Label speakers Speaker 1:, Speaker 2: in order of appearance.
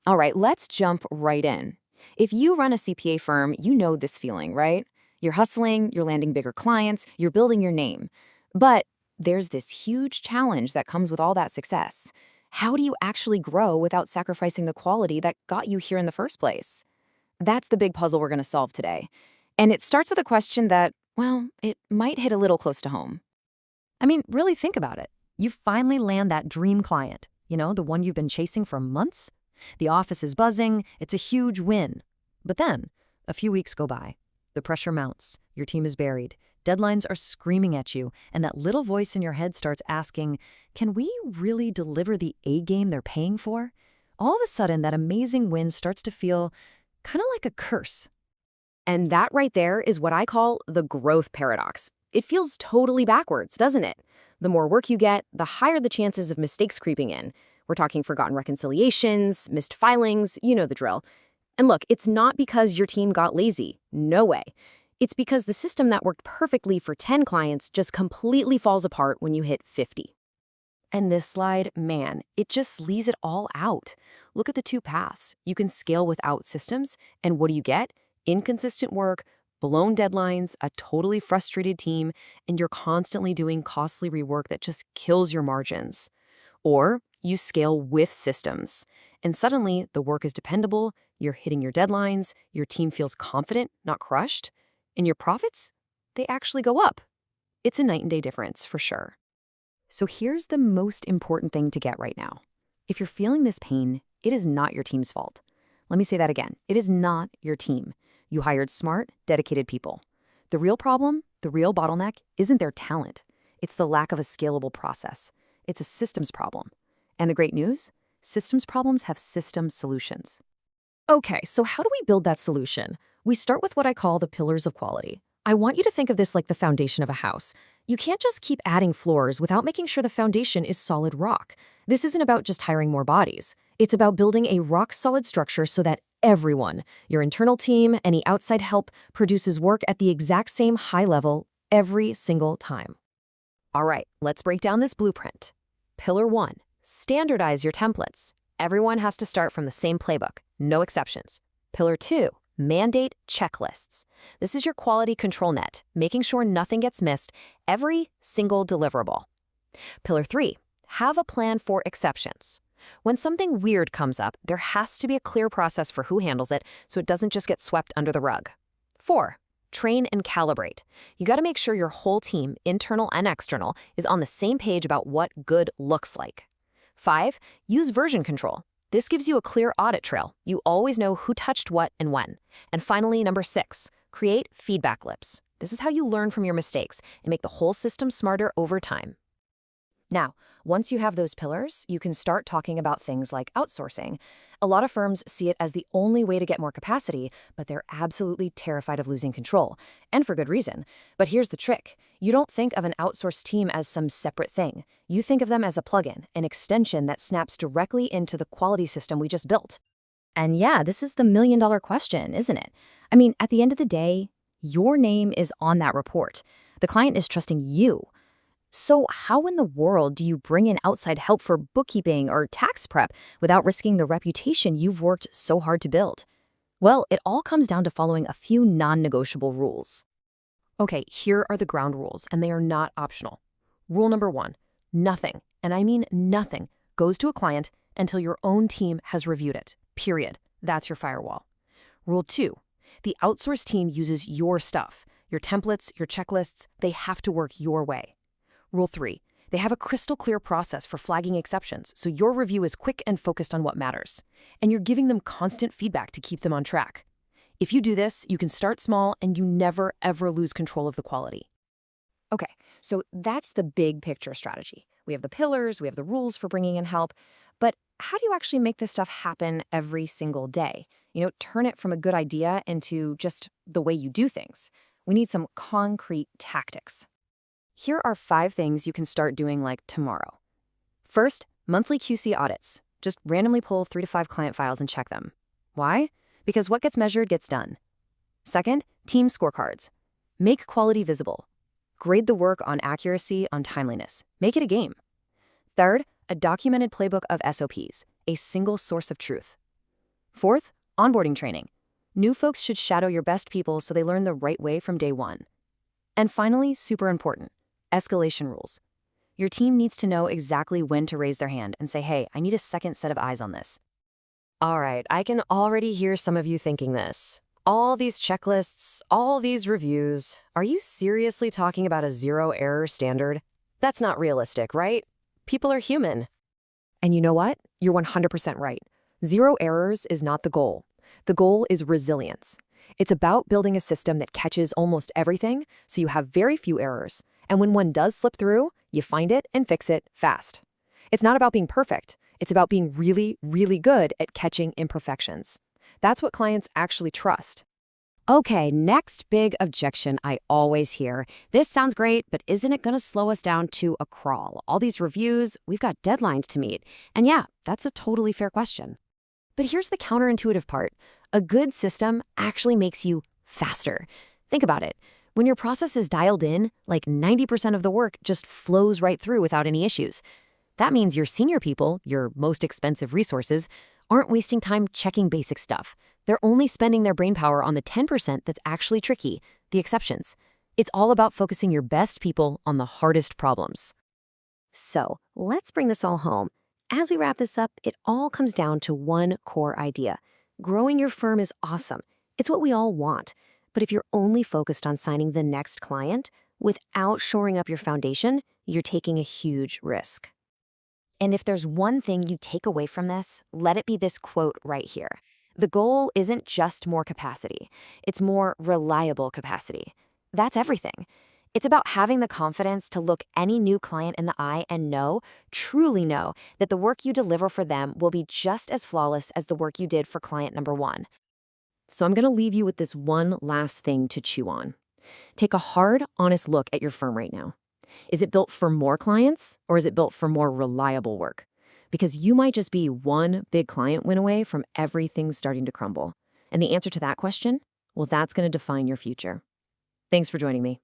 Speaker 1: All right, let's jump right in. If you run a CPA firm, you know this feeling, right? You're hustling, you're landing bigger clients, you're building your name. But there's this huge challenge that comes with all that success. How do you actually grow without sacrificing the quality that got you here in the first place? That's the big puzzle we're going to solve today. And it starts with a question that, well, it might hit a little close to home.
Speaker 2: I mean, really think about it. You finally land that dream client, the one you've been chasing for months. The office is buzzing, it's a huge win. But then, a few weeks go by. The pressure mounts, your team is buried, deadlines are screaming at you, and that little voice in your head starts asking, can we really deliver the A game they're paying for? All of a sudden, that amazing win starts to feel kind of like a curse.
Speaker 1: And that right there is what I call the growth paradox. It feels totally backwards, doesn't it? The more work you get, the higher the chances of mistakes creeping in. We're talking forgotten reconciliations, missed filings, you know the drill. And look, it's not because your team got lazy. No way. It's because the system that worked perfectly for 10 clients just completely falls apart when you hit 50. And this slide, man, it just leaves it all out. Look at the two paths. You can scale without systems, and what do you get? Inconsistent work, blown deadlines, a totally frustrated team, and you're constantly doing costly rework that just kills your margins. Or you scale with systems, and suddenly the work is dependable, you're hitting your deadlines, your team feels confident, not crushed, and your profits, they actually go up. It's a night and day difference for sure. So here's the most important thing to get right now. If you're feeling this pain, it is not your team's fault. Let me say that again. It is not your team. You hired smart, dedicated people. The real problem, the real bottleneck, isn't their talent. It's the lack of a scalable process. It's a systems problem. And the great news? Systems problems have system solutions. Okay, so how do we build that solution? We start with what I call the pillars of quality. I want you to think of this like the foundation of a house. You can't just keep adding floors without making sure the foundation is solid rock. This isn't about just hiring more bodies. It's about building a rock-solid structure so that everyone, your internal team, any outside help, produces work at the exact same high level every single time. All right, let's break down this blueprint. Pillar 1, standardize your templates. Everyone has to start from the same playbook, no exceptions. Pillar 2, mandate checklists. This is your quality control net, making sure nothing gets missed, every single deliverable. Pillar 3, have a plan for exceptions. When something weird comes up, there has to be a clear process for who handles it so it doesn't just get swept under the rug. 4, train and calibrate. You got to make sure your whole team, internal and external, is on the same page about what good looks like. 5, use version control. This gives you a clear audit trail. You always know who touched what and when. And finally, number 6, create feedback loops. This is how you learn from your mistakes and make the whole system smarter over time. Now, once you have those pillars, you can start talking about things like outsourcing. A lot of firms see it as the only way to get more capacity, but they're absolutely terrified of losing control, and for good reason. But here's the trick. You don't think of an outsourced team as some separate thing. You think of them as a plugin, an extension that snaps directly into the quality system we just built. And yeah, this is the million-dollar question, isn't it? I mean, at the end of the day, your name is on that report. The client is trusting you. So how in the world do you bring in outside help for bookkeeping or tax prep without risking the reputation you've worked so hard to build? Well, it all comes down to following a few non-negotiable rules. Okay, here are the ground rules, and they are not optional. Rule number 1, nothing, and I mean nothing, goes to a client until your own team has reviewed it, period. That's your firewall. Rule 2, the outsourced team uses your stuff, your templates, your checklists, they have to work your way. Rule 3, they have a crystal clear process for flagging exceptions, so your review is quick and focused on what matters. And you're giving them constant feedback to keep them on track. If you do this, you can start small and you never, ever lose control of the quality. Okay, so that's the big picture strategy. We have the pillars, we have the rules for bringing in help, but how do you actually make this stuff happen every single day? Turn it from a good idea into just the way you do things. We need some concrete tactics. Here are 5 things you can start doing like tomorrow. First, monthly QC audits. Just randomly pull 3 to 5 client files and check them. Why? Because what gets measured gets done. Second, team scorecards. Make quality visible. Grade the work on accuracy, on timeliness. Make it a game. Third, a documented playbook of SOPs, a single source of truth. Fourth, onboarding training. New folks should shadow your best people so they learn the right way from day one. And finally, super important, escalation rules. Your team needs to know exactly when to raise their hand and say, hey, I need a second set of eyes on this. All right, I can already hear some of you thinking this. All these checklists, all these reviews, are you seriously talking about a zero-error standard? That's not realistic, right? People are human. And you know what? You're 100% right. Zero errors is not the goal. The goal is resilience. It's about building a system that catches almost everything, so you have very few errors. And when one does slip through, you find it and fix it fast. It's not about being perfect. It's about being really, really good at catching imperfections. That's what clients actually trust. Okay, next big objection I always hear. This sounds great, but isn't it going to slow us down to a crawl? All these reviews, we've got deadlines to meet. And yeah, that's a totally fair question. But here's the counterintuitive part. A good system actually makes you faster. Think about it. When your process is dialed in, like 90% of the work just flows right through without any issues. That means your senior people, your most expensive resources, aren't wasting time checking basic stuff. They're only spending their brainpower on the 10% that's actually tricky, the exceptions. It's all about focusing your best people on the hardest problems. So, let's bring this all home. As we wrap this up, it all comes down to one core idea. Growing your firm is awesome. It's what we all want. But if you're only focused on signing the next client without shoring up your foundation, you're taking a huge risk. And if there's one thing you take away from this, let it be this quote right here. The goal isn't just more capacity. It's more reliable capacity. That's everything. It's about having the confidence to look any new client in the eye and know, truly know, that the work you deliver for them will be just as flawless as the work you did for client number one. So I'm going to leave you with this one last thing to chew on. Take a hard, honest look at your firm right now. Is it built for more clients, or is it built for more reliable work? Because you might just be one big client win away from everything starting to crumble. And the answer to that question, well, that's going to define your future. Thanks for joining me.